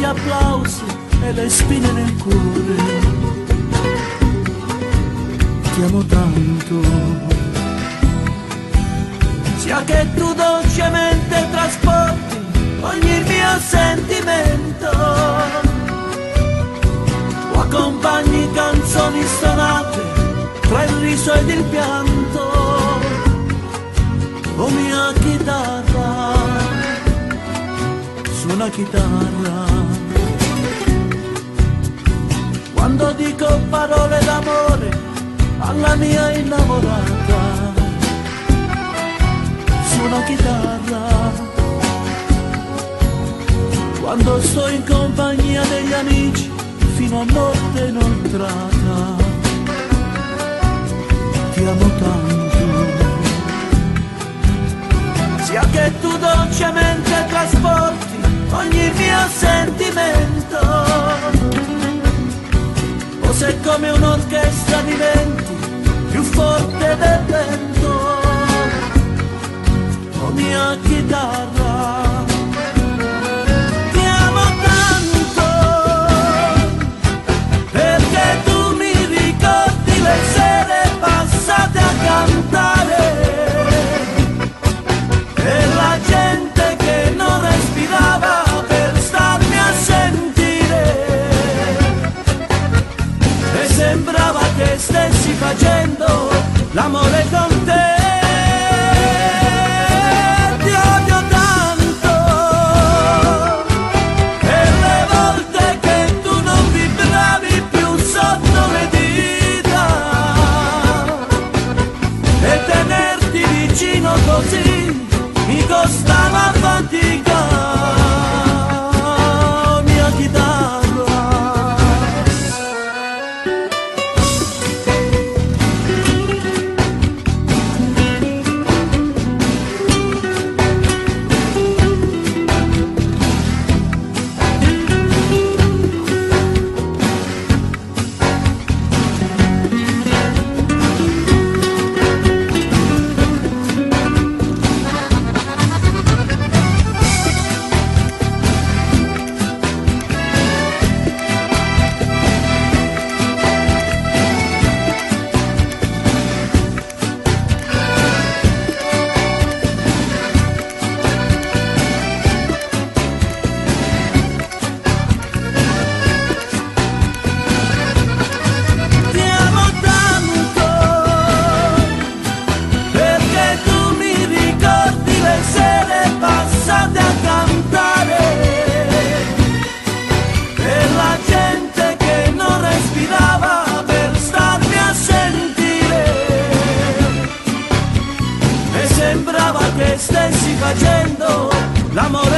applausi e le spine nel cuore. Ti amo tanto, sia che tu dolcemente trasporti ogni mio sentimento, o accompagni canzoni stonate tra il riso ed il pianto, o mia chitarra suona chitarra. Quando dico parole d'amore alla mia innamorata, suona chitarra. Quando sto in compagnia degli amici fino a morte inoltrata, ti amo tanto, sia che tu dolcemente trasporti ogni mio sentimento, o se come un'orchestra diventi più forte del vento, o mia chitarra. Ti amo tanto, perché tu mi ricordi le sere passate a cantare, e la gente che non respirava per starmi a sentire, e sembrava che stessi facendo l'amore con te. Ti odio tanto, e le volte che tu non vibravi più sotto le dita, e tenerti vicino così mi costava fatica, mia chitarra. Sembrava che stessi facendo l'amore